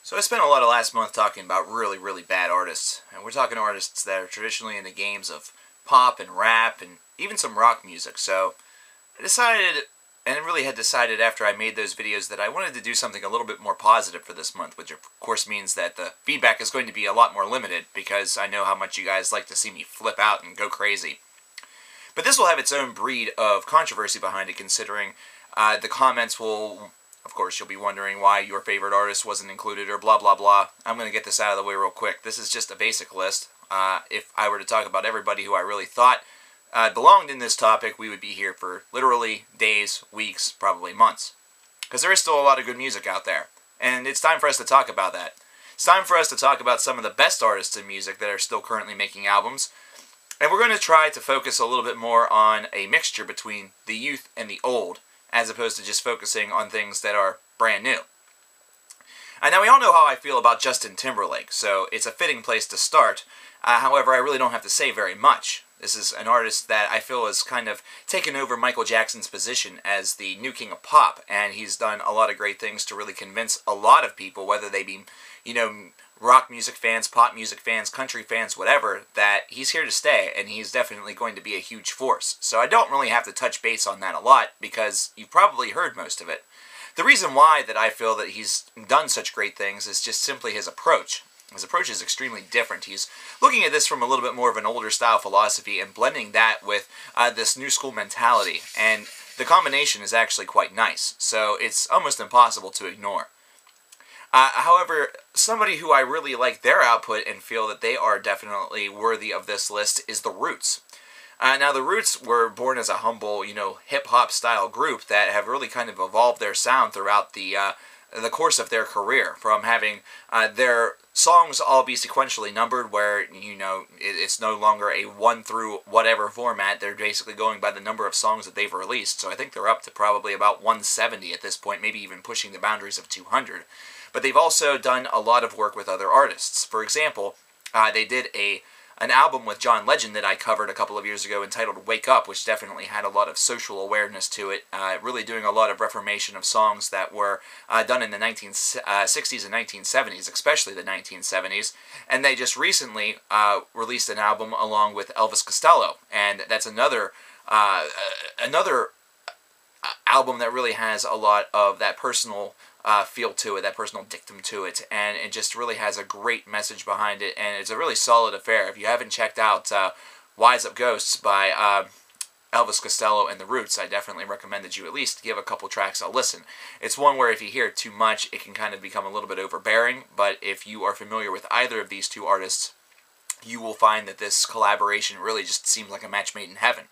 So I spent a lot of last month talking about really, really bad artists, and we're talking artists that are traditionally in the games of pop and rap and even some rock music. So I decided, and really had decided after I made those videos, that I wanted to do something a little bit more positive for this month, which of course means that the feedback is going to be a lot more limited because I know how much you guys like to see me flip out and go crazy. But this will have its own breed of controversy behind it, considering the comments will, of course, you'll be wondering why your favorite artist wasn't included or blah, blah, blah. I'm going to get this out of the way real quick. This is just a basic list. If I were to talk about everybody who I really thought belonged in this topic, we would be here for literally days, weeks, probably months. Because there is still a lot of good music out there. And it's time for us to talk about that. It's time for us to talk about some of the best artists in music that are still currently making albums. And we're going to try to focus a little bit more on a mixture between the youth and the old, as opposed to just focusing on things that are brand new. And now we all know how I feel about Justin Timberlake, so it's a fitting place to start. However, I really don't have to say very much. This is an artist that I feel has kind of taken over Michael Jackson's position as the new king of pop, and he's done a lot of great things to really convince a lot of people, whether they be, rock music fans, pop music fans, country fans, whatever, that he's here to stay, and he's definitely going to be a huge force. So I don't really have to touch base on that a lot, because you've probably heard most of it. The reason why that I feel that he's done such great things is just simply his approach. His approach is extremely different. He's looking at this from a little bit more of an older style philosophy and blending that with this new school mentality, and the combination is actually quite nice, so it's almost impossible to ignore. However, somebody who I really like their output and feel that they are definitely worthy of this list is The Roots. Now, The Roots were born as a humble, hip-hop style group that have really kind of evolved their sound throughout the course of their career, from having their songs all be sequentially numbered, where, it's no longer a 1 through whatever format. They're basically going by the number of songs that they've released, so I think they're up to probably about 170 at this point, maybe even pushing the boundaries of 200. But they've also done a lot of work with other artists. For example, they did an album with John Legend that I covered a couple of years ago entitled Wake Up, which definitely had a lot of social awareness to it, really doing a lot of reformation of songs that were done in the 1960s and 1970s, especially the 1970s. And they just recently released an album along with Elvis Costello, and that's another album that really has a lot of that personal feel to it, that personal dictum to it, and it just really has a great message behind it, and it's a really solid affair. If you haven't checked out Wise Up Ghosts by Elvis Costello and The Roots, I definitely recommend that you at least give a couple tracks a listen. It's one where if you hear it too much, it can kind of become a little bit overbearing, but if you are familiar with either of these two artists, you will find that this collaboration really just seems like a match made in heaven.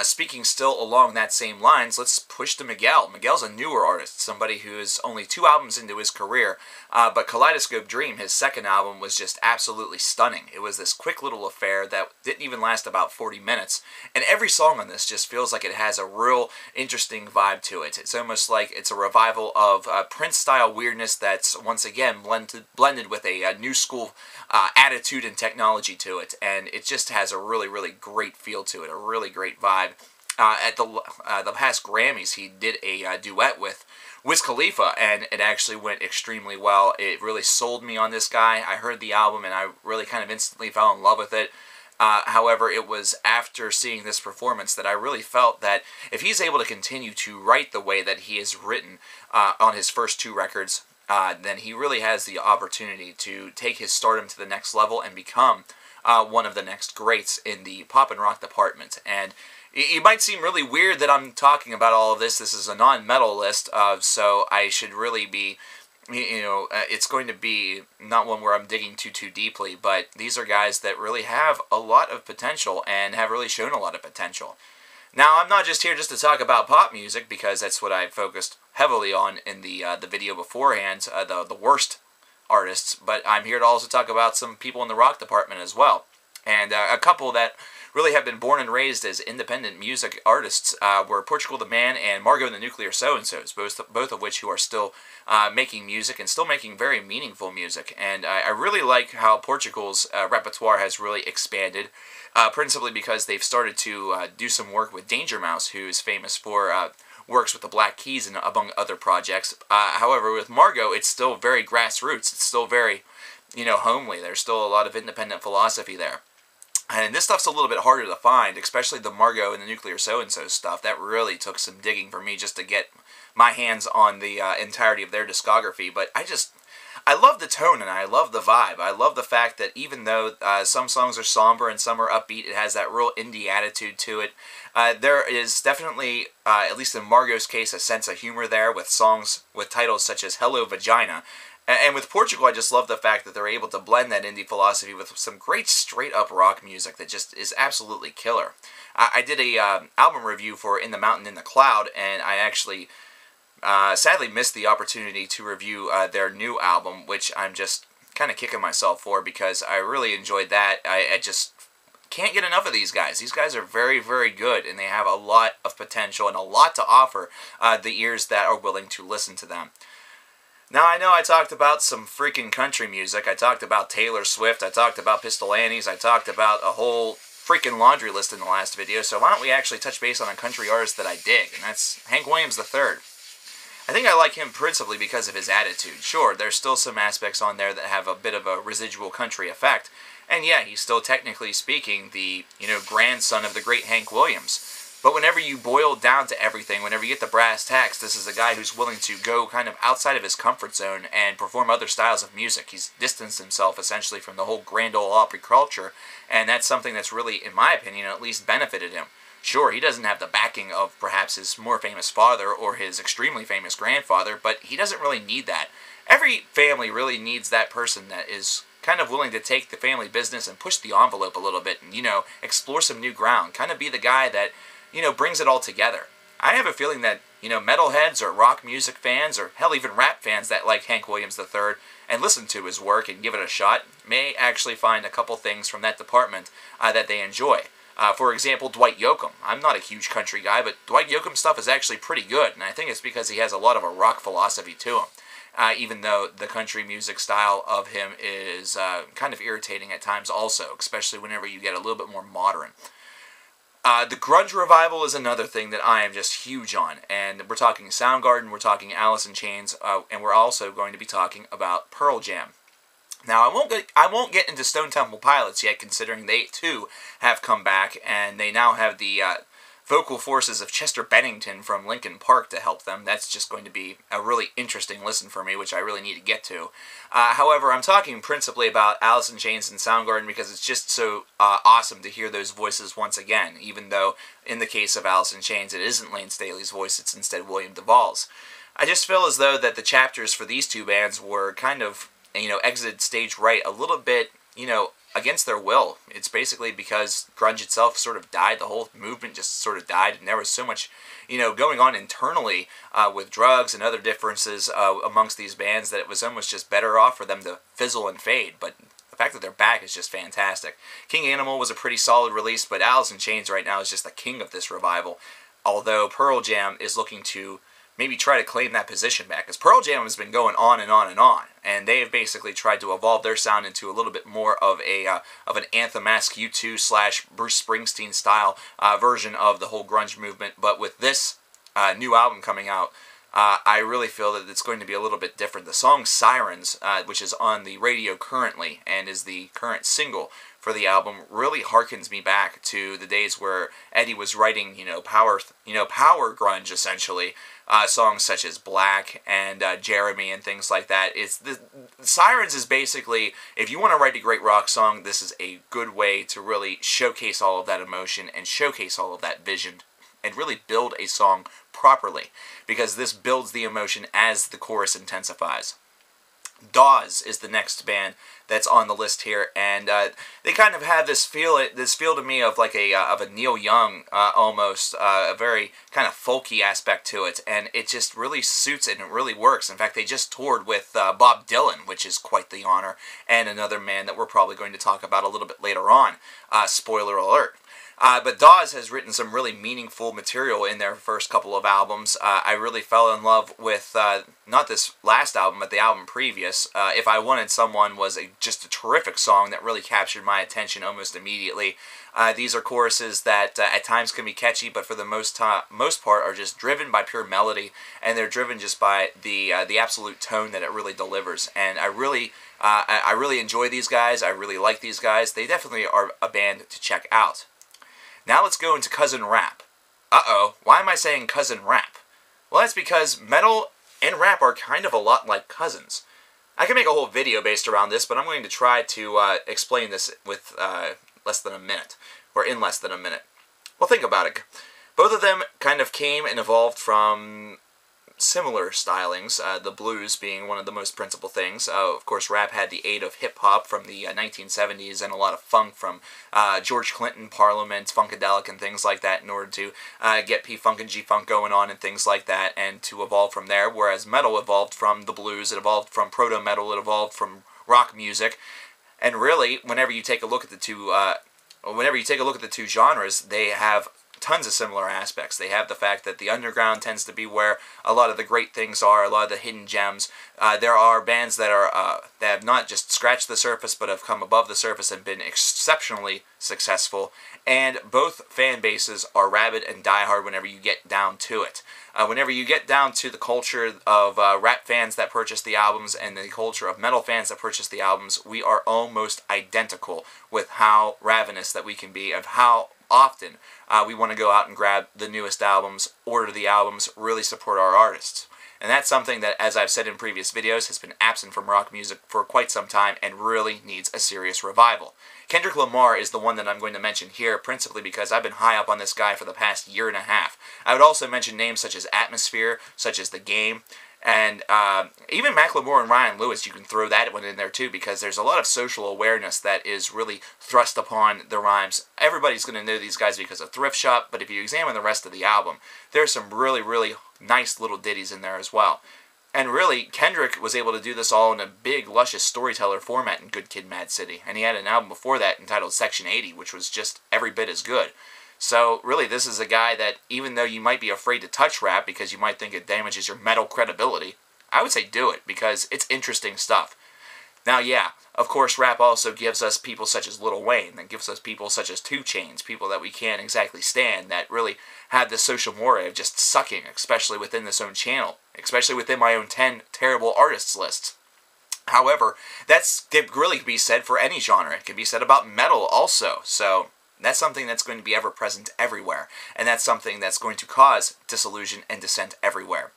Speaking still along that same lines, let's push to Miguel. Miguel's a newer artist, somebody who is only 2 albums into his career, but Kaleidoscope Dream, his second album, was just absolutely stunning. It was this quick little affair that didn't even last about 40 minutes, and every song on this just feels like it has a real interesting vibe to it. It's almost like it's a revival of Prince-style weirdness that's, once again, blended with a new school attitude and technology to it, and it just has a really, really great feel to it, a really great vibe. At the past Grammys, he did a duet with Wiz Khalifa, and it actually went extremely well. It really sold me on this guy. I heard the album, and I really kind of instantly fell in love with it. However, it was after seeing this performance that I really felt that if he's able to continue to write the way that he has written on his first 2 records, then he really has the opportunity to take his stardom to the next level and become one of the next greats in the pop and rock department. And it might seem really weird that I'm talking about all of this. This is a non-metal list, so I should really be, it's going to be not one where I'm digging too deeply, but these are guys that really have a lot of potential and have really shown a lot of potential. Now, I'm not just here just to talk about pop music, because that's what I focused heavily on in the video beforehand, the worst artists, but I'm here to also talk about some people in the rock department as well. And a couple that really have been born and raised as independent music artists were Portugal the Man and Margot and the Nuclear So-and-Sos, both of which who are still making music and still making very meaningful music. And I really like how Portugal's repertoire has really expanded, principally because they've started to do some work with Danger Mouse, who is famous for works with the Black Keys and among other projects. However, with Margot, it's still very grassroots. It's still very, homely. There's still a lot of independent philosophy there. And this stuff's a little bit harder to find, especially the Margot and the Nuclear So-and-So stuff. That really took some digging for me just to get my hands on the entirety of their discography. But I love the tone and I love the vibe. I love the fact that even though some songs are somber and some are upbeat, it has that real indie attitude to it. There is definitely, at least in Margot's case, a sense of humor there with songs with titles such as Hello Vagina. And with Portugal, I just love the fact that they're able to blend that indie philosophy with some great straight-up rock music that just is absolutely killer. I did a album review for In the Mountain, in the Cloud, and I actually sadly missed the opportunity to review their new album, which I'm just kind of kicking myself for because I really enjoyed that. I just can't get enough of these guys. These guys are very, very good, and they have a lot of potential and a lot to offer the ears that are willing to listen to them. Now, I know I talked about some freaking country music. I talked about Taylor Swift. I talked about Pistol Annies. I talked about a whole freaking laundry list in the last video. So why don't we actually touch base on a country artist that I dig, and that's Hank Williams III. I think I like him principally because of his attitude. Sure, there's still some aspects on there that have a bit of a residual country effect. And yeah, he's still technically speaking the, grandson of the great Hank Williams. But whenever you boil down to everything, whenever you get the brass tacks, this is a guy who's willing to go kind of outside of his comfort zone and perform other styles of music. He's distanced himself essentially from the whole Grand Ole Opry culture, and that's something that's really, in my opinion, at least benefited him. Sure, he doesn't have the backing of perhaps his more famous father or his extremely famous grandfather, but he doesn't really need that. Every family really needs that person that is kind of willing to take the family business and push the envelope a little bit and, explore some new ground. Kind of be the guy that, brings it all together. I have a feeling that, metalheads or rock music fans or hell, even rap fans that like Hank Williams III and listen to his work and give it a shot may actually find a couple things from that department that they enjoy. For example, Dwight Yoakam. I'm not a huge country guy, but Dwight Yoakam's stuff is actually pretty good, and I think it's because he has a lot of a rock philosophy to him. Even though the country music style of him is kind of irritating at times also, especially whenever you get a little bit more modern. The grunge revival is another thing that I am just huge on, and we're talking Soundgarden, we're talking Alice in Chains, and we're also going to be talking about Pearl Jam. Now, I won't get into Stone Temple Pilots yet, considering they too have come back, and they now have the vocal forces of Chester Bennington from Linkin Park to help them. That's just going to be a really interesting listen for me, which I really need to get to. However, I'm talking principally about Alice in Chains and Soundgarden because it's just so awesome to hear those voices once again, even though in the case of Alice in Chains, it isn't Lane Staley's voice, it's instead William Duvall's. I just feel as though that the chapters for these two bands were kind of, exited stage right a little bit, against their will. It's basically because grunge itself sort of died. The whole movement just sort of died, and there was so much, going on internally with drugs and other differences amongst these bands that it was almost just better off for them to fizzle and fade. But the fact that they're back is just fantastic. King Animal was a pretty solid release, but Alice in Chains right now is just the king of this revival. Although Pearl Jam is looking to maybe try to claim that position back, because Pearl Jam has been going on and on and on, and they have basically tried to evolve their sound into a little bit more of an Anthem-esque U2 / Bruce Springsteen style version of the whole grunge movement. But with this new album coming out, I really feel that it's going to be a little bit different. The song Sirens, which is on the radio currently and is the current single for the album, really harkens me back to the days where Eddie was writing, power grunge essentially. Songs such as Black and Jeremy and things like that. Sirens is basically, if you want to write a great rock song, this is a good way to really showcase all of that emotion and showcase all of that vision and really build a song properly, because this builds the emotion as the chorus intensifies. Dawes is the next band that's on the list here, and they kind of have this feel to me of like a Neil Young almost, a very kind of folky aspect to it, and it just really suits it and it really works. In fact, they just toured with Bob Dylan, which is quite the honor, and another man that we're probably going to talk about a little bit later on. Spoiler alert. But Dawes has written some really meaningful material in their first couple of albums. I really fell in love with, not this last album, but the album previous. If I Wanted Someone was just a terrific song that really captured my attention almost immediately. These are choruses that at times can be catchy, but for the most part are just driven by pure melody, and they're driven just by the absolute tone that it really delivers. And I really enjoy these guys. I really like these guys. They definitely are a band to check out. Now let's go into cousin rap. Uh-oh, why am I saying cousin rap? Well, that's because metal and rap are kind of a lot like cousins. I can make a whole video based around this, but I'm going to try to explain this with less than a minute, or in less than a minute. Well, think about it. Both of them kind of came and evolved from similar stylings, the blues being one of the most principal things. Of course, rap had the aid of hip-hop from the 1970s and a lot of funk from George Clinton, Parliament, Funkadelic, and things like that in order to get P-Funk and G-Funk going on and things like that, and to evolve from there, whereas metal evolved from the blues, it evolved from proto-metal, it evolved from rock music, and really, whenever you take a look at the two genres, they have tons of similar aspects. They have the fact that the underground tends to be where a lot of the great things are, a lot of the hidden gems. There are bands that have not just scratched the surface, but have come above the surface and been exceptionally successful. And both fan bases are rabid and diehard whenever you get down to it. Whenever you get down to the culture of rap fans that purchase the albums and the culture of metal fans that purchase the albums, we are almost identical with how ravenous that we can be, of how often we want to go out and grab the newest albums, order the albums, really support our artists. And that's something that, as I've said in previous videos, has been absent from rock music for quite some time and really needs a serious revival. Kendrick Lamar is the one that I'm going to mention here, principally because I've been high up on this guy for the past year and a half. I would also mention names such as Atmosphere, such as The Game, and even Macklemore and Ryan Lewis, you can throw that one in there too, because there's a lot of social awareness that is really thrust upon the rhymes. Everybody's going to know these guys because of Thrift Shop, but if you examine the rest of the album, there's some really, really nice little ditties in there as well. And really, Kendrick was able to do this all in a big, luscious storyteller format in Good Kid, Mad City. And he had an album before that entitled Section 80, which was just every bit as good. So, really, this is a guy that, even though you might be afraid to touch rap because you might think it damages your metal credibility, I would say do it, because it's interesting stuff. Now, yeah, of course, rap also gives us people such as Lil Wayne, and gives us people such as 2 Chainz, people that we can't exactly stand, that really have this social moray of just sucking, especially within this own channel, especially within my own 10 terrible artists list. However, that can really be said for any genre. It can be said about metal also, so that's something that's going to be ever-present everywhere, and that's something that's going to cause disillusion and dissent everywhere.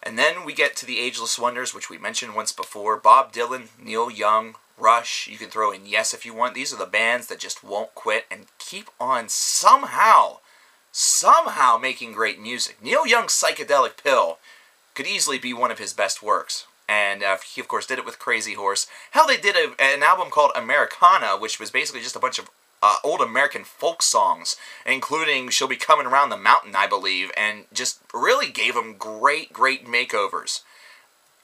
And then we get to the ageless wonders, which we mentioned once before. Bob Dylan, Neil Young, Rush, you can throw in Yes if you want. These are the bands that just won't quit and keep on somehow making great music. Neil Young's Psychedelic Pill could easily be one of his best works. And he, of course, did it with Crazy Horse. Hell, they did an album called Americana, which was basically just a bunch of old American folk songs, including She'll Be Coming Around the Mountain, I believe, and just really gave them great, great makeovers.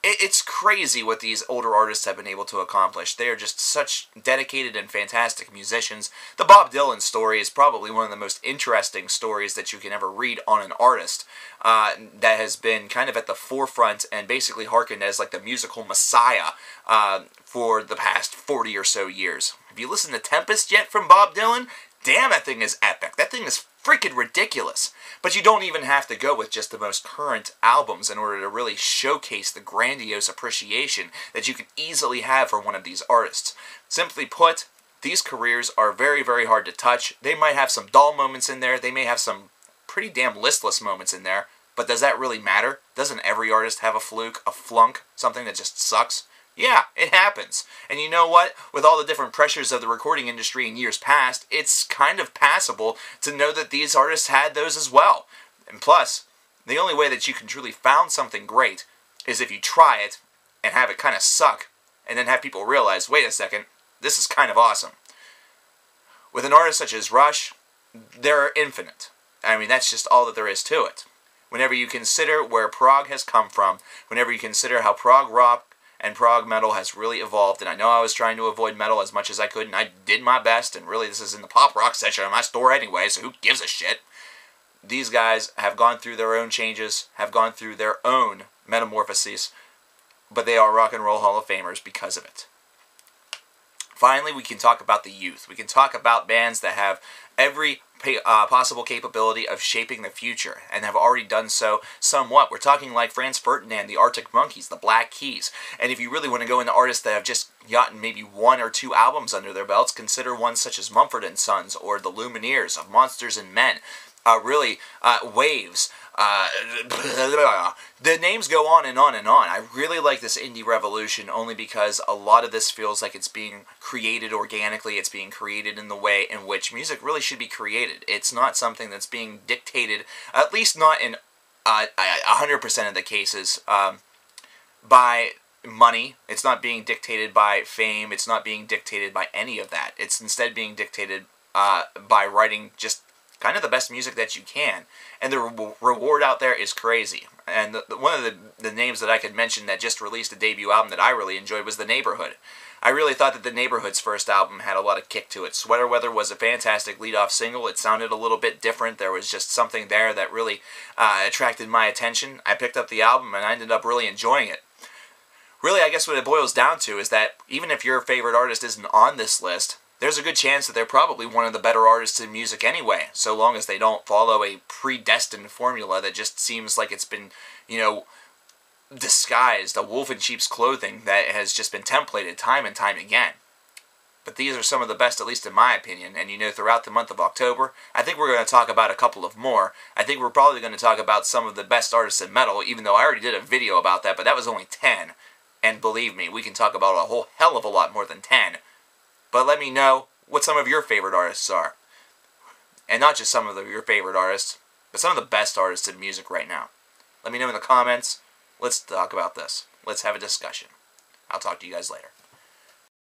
It's crazy what these older artists have been able to accomplish. They are just such dedicated and fantastic musicians. The Bob Dylan story is probably one of the most interesting stories that you can ever read on an artist that has been kind of at the forefront and basically hearkened as like the musical messiah for the past 40 or so years. Have you listened to Tempest yet from Bob Dylan? Damn, that thing is epic. That thing is freaking ridiculous. But you don't even have to go with just the most current albums in order to really showcase the grandiose appreciation that you can easily have for one of these artists. Simply put, these careers are very, very hard to touch. They might have some dull moments in there. They may have some pretty damn listless moments in there. But does that really matter? Doesn't every artist have a fluke, a flunk, something that just sucks? Yeah, it happens. And you know what? With all the different pressures of the recording industry in years past, it's kind of passable to know that these artists had those as well. And plus, the only way that you can truly found something great is if you try it and have it kind of suck, and then have people realize, wait a second, this is kind of awesome. With an artist such as Rush, they're infinite. I mean, that's just all that there is to it. Whenever you consider where prog has come from, whenever you consider how prog rock and prog metal has really evolved, and I know I was trying to avoid metal as much as I could, and I did my best, and really this is in the pop rock section of my store anyway, so who gives a shit? These guys have gone through their own changes, have gone through their own metamorphoses, but they are Rock and Roll Hall of Famers because of it. Finally, we can talk about the youth. We can talk about bands that have every possible capability of shaping the future, and have already done so somewhat. We're talking like Franz Ferdinand, the Arctic Monkeys, the Black Keys, and if you really want to go into artists that have just gotten maybe 1 or 2 albums under their belts, consider ones such as Mumford & Sons, or the Lumineers of Monsters and Men. Waves. The names go on and on and on. I really like this indie revolution only because a lot of this feels like it's being created organically. It's being created in the way in which music really should be created. It's not something that's being dictated, at least not in 100% of the cases, by money. It's not being dictated by fame. It's not being dictated by any of that. It's instead being dictated by writing just kind of the best music that you can, and the reward out there is crazy. And one of the names that I could mention that just released a debut album that I really enjoyed was The Neighborhood. I really thought that The Neighborhood's first album had a lot of kick to it. Sweater Weather was a fantastic lead-off single. It sounded a little bit different. There was just something there that really attracted my attention. I picked up the album and I ended up really enjoying it. Really, I guess what it boils down to is that even if your favorite artist isn't on this list, there's a good chance that they're probably one of the better artists in music anyway, so long as they don't follow a predestined formula that just seems like it's been, disguised, a wolf in sheep's clothing that has just been templated time and time again. But these are some of the best, at least in my opinion, and throughout the month of October, I think we're going to talk about a couple of more. I think we're probably going to talk about some of the best artists in metal, even though I already did a video about that, but that was only 10. And believe me, we can talk about a whole hell of a lot more than 10. But let me know what some of your favorite artists are. And not just some of your favorite artists, but some of the best artists in music right now. Let me know in the comments. Let's talk about this. Let's have a discussion. I'll talk to you guys later.